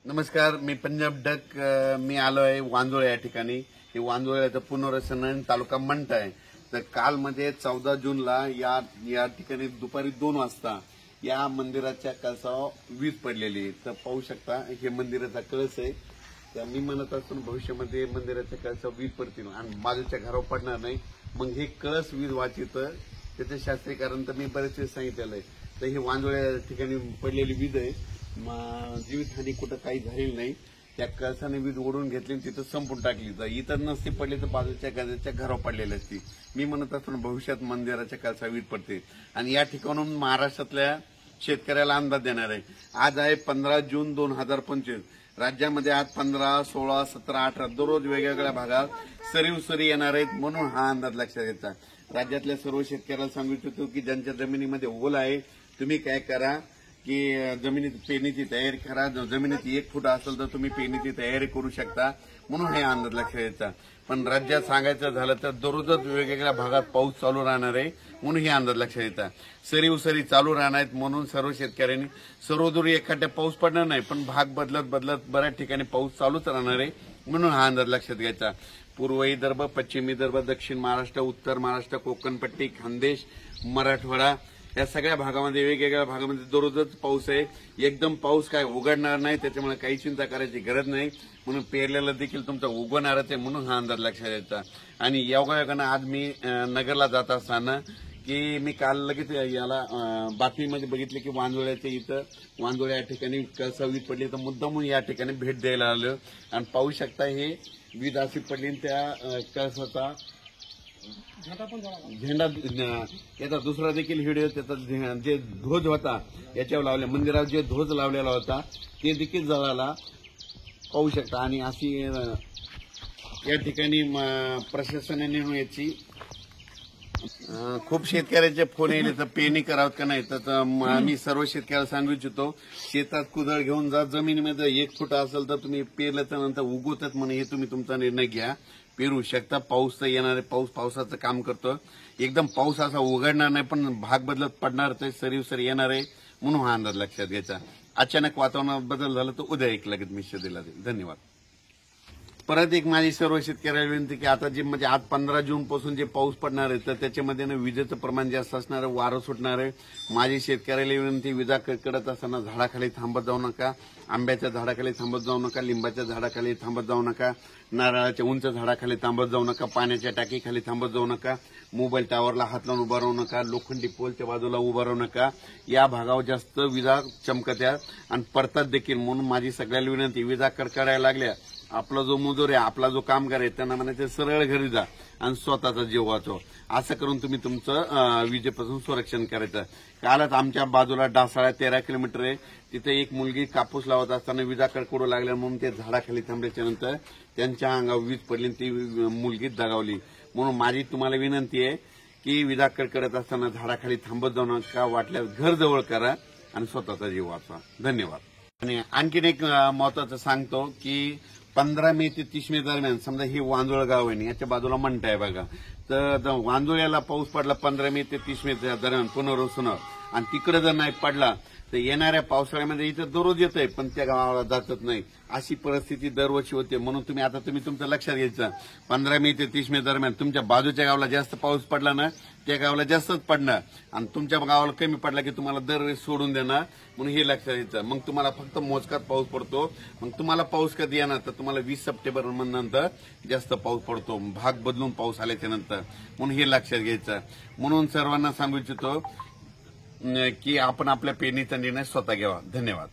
नमस्कार, मी पंजाब डक. मी आलो आहे वांजोळे या ठिकाणी. हे वांजोळ्याचं पुनर्वसन तालुका मंठ आहे. तर काल मध्ये 14 जूनला या ठिकाणी दुपारी 2 वाजता या मंदिराच्या कळसावर वीज पडलेली आहे. तर पाहू शकता हे मंदिराचा कळस आहे. तर मी म्हणत असून भविष्यामध्ये मंदिराच्या कळसावर वीज पडतील आणि बाजूच्या घरावर पडणार नाही. मग हे कळस वीज वाचित त्याचं शास्त्रीकरण तर मी बरेच वेळेस सांगितलेलं आहे. तर हे वांजोळ्या ठिकाणी पडलेली वीज आहे. जीवितहानी कुठं काही झालेली नाही. त्या कळसाने वीज ओढून घेतली तिथं संपून टाकली. तर इतर नसती पडली तर बाजूच्या गजाच्या घरावर पडलेली असती. मी म्हणत असताना भविष्यात मंदिराच्या कळसा वीज पडते आणि या ठिकाणून महाराष्ट्रातल्या शेतकऱ्याला अंदाज देणार आहे. आज आहे 15 जून 2025. राज्यामध्ये आज 15, 16, 17, 18 दररोज वेगवेगळ्या भागात सरीव सरी येणार आहेत. म्हणून हा अंदाज लक्षात घ्यायचा. राज्यातल्या सर्व शेतकऱ्याला सांगू इच्छितो की ज्यांच्या जमिनीमध्ये ओल आहे तुम्ही काय करा की जमिनीत पेरणीची तयारी करा. जमिनीत 1 फूट असेल तर तुम्ही पेरणीची तयारी करू शकता. म्हणून हे अंदाज लक्षात घ्यायचा. पण राज्यात सांगायचं झालं तर दररोजच वेगवेगळ्या भागात पाऊस चालू राहणार आहे. म्हणून हे अंदाज लक्षात घ्यायचा. सरीव सरी चालू राहणार आहेत. म्हणून सर्व शेतकऱ्यांनी सर्वदूर एखाद्या पाऊस पडणार नाही, पण भाग बदलत बऱ्याच ठिकाणी पाऊस चालूच राहणार आहे. म्हणून हा अंदाज लक्षात घ्यायचा. पूर्व विदर्भ, पश्चिम विदर्भ, दक्षिण महाराष्ट्र, उत्तर महाराष्ट्र, कोकणपट्टी, खानदेश, मराठवाडा या सगळ्या भागामध्ये वेगवेगळ्या भागामध्ये दररोजच पाऊस आहे. एकदम पाऊस काय उघडणार नाही, त्याच्यामुळे काही चिंता करायची गरज नाही. म्हणून पेरलेला देखील तुमचा उगवणारच आहे. म्हणून हा अंदाज लक्षात घ्यायचा. आणि योगायोगानं आज मी नगरला जात असताना की मी काल लगेच याला बातमीमध्ये बघितले की वांजोळ्याच्या इथं वांजोळ्या या ठिकाणी कळसा वीज पडली. तर मुद्दामून या ठिकाणी भेट द्यायला आलो आणि पाहू शकता हे वीज अशी पडली त्या कळसाचा झेंडा याचा दुसरा देखील व्हिडिओ त्याचा जे ध्वज होता याच्यावर लावले मंदिरावर जे ध्वज लावलेला होता ते देखील जळाला पाहू शकता. आणि अशी या ठिकाणी प्रशासनाने याची खूप शेतकऱ्याचे फोन येईल तर पेरणी करावं का नाही. तर मी सर्व शेतकऱ्याला सांगू इच्छितो शेतात कुदळ घेऊन जा. जमिनीमध्ये 1 फूट असेल तर तुम्ही पेरल्याच्या नंतर उगवतात म्हणे हे तुम्ही तुमचा निर्णय घ्या. पेरू शकता. पाऊस तर येणार आहे. पाऊस पावसाचं काम करतो. एकदम पाऊस असा उघडणार नाही पण भाग बदलत पडणार तर सरीव सरी येणार आहे. म्हणून हा अंदाज लक्षात घ्यायचा. अचानक वातावरणात बदल झाला तर उद्या एक लगेच मिश्र दिला जाईल. धन्यवाद. परत एक माझी सर्व शेतकऱ्याला विनंती की आता जे म्हणजे आज 15 जून पासून जे पाऊस पडणार आहे तर त्याच्यामध्ये विजेचं प्रमाण जास्त असणार आहे, वारं सुटणार आहे. माझी शेतकऱ्याला विनंती विजा कडकडत असताना झाडाखाली थांबत जाऊ नका. आंब्याच्या झाडाखाली थांबत जाऊ नका. लिंबाच्या झाडाखाली थांबत जाऊ नका. नारळाच्या उंच झाडाखाली थांबत जाऊ नका. पाण्याच्या टाकीखाली थांबत जाऊ नका. मोबाईल टावरला हात लावून उभा राहू नका. लोखंडी पोलच्या बाजूला उभा राहू नका. या भागावर जास्त विजा चमकत्या आणि पडतात देखील. म्हणून माझी सगळ्याला विनंती विजा कडकडायला लागल्या आपला जो मजूर आहे आपला जो कामगार आहे त्यांना म्हणायचं सरळ घरी जा आणि स्वतःचा जीव वाचव. असं करून तुम्ही तुमचं विजेपासून संरक्षण करायचं. कालच आमच्या बाजूला डासाळा 13 किलोमीटर आहे तिथे एक मुलगी कापूस लावत असताना विजा कडकडू लागल्या म्हणून ते झाडाखाली थांबल्याच्या नंतर त्यांच्या अंगावर वीज पडली ती मुलगी दगावली. म्हणून माझी तुम्हाला विनंती आहे की विजा कडकडत असताना झाडाखाली थांबत जाऊ नका. वाटल्यास घर जवळ करा आणि स्वतःचा जीव वाचवा. धन्यवाद. आणि आणखीन एक महत्वाचं सांगतो की 15 मे ते 30 मे दरम्यान समजा ही वांजोळ गाव आहे याच्या बाजूला मंठ आहे बघा. तर वांजोळ्याला पाऊस पडला 15 मे ते 30 मे दरम्यान पुनर्वसनावर आणि तिकडे जर नाही पडला तर येणाऱ्या पावसाळ्यामध्ये इथं दररोज येत आहे पण त्या गावाला जातच नाही. अशी परिस्थिती दरवर्षी होते. म्हणून तुम्ही तुमचं लक्षात घ्यायचं 15 मे ते 30 मे दरम्यान तुमच्या बाजूच्या गावाला जास्त पाऊस पडला ना त्या गावाला जास्तच पडणार आणि तुमच्या गावाला कमी पडला की तुम्हाला दरवेळेस सोडून देणार. म्हणून हे लक्षात घ्यायचं. मग तुम्हाला फक्त मोजकाच पाऊस पडतो. मग तुम्हाला पाऊस कधी येणार तर तुम्हाला 20 सप्टेंबर नंतर जास्त पाऊस पडतो. भाग बदलून पाऊस आल्याच्या नंतर. म्हणून हे लक्षात घ्यायचं. म्हणून सर्वांना सांगू इच्छितो की आपण आपल्या पेरणीचा निर्णय स्वतः घ्यावा. धन्यवाद.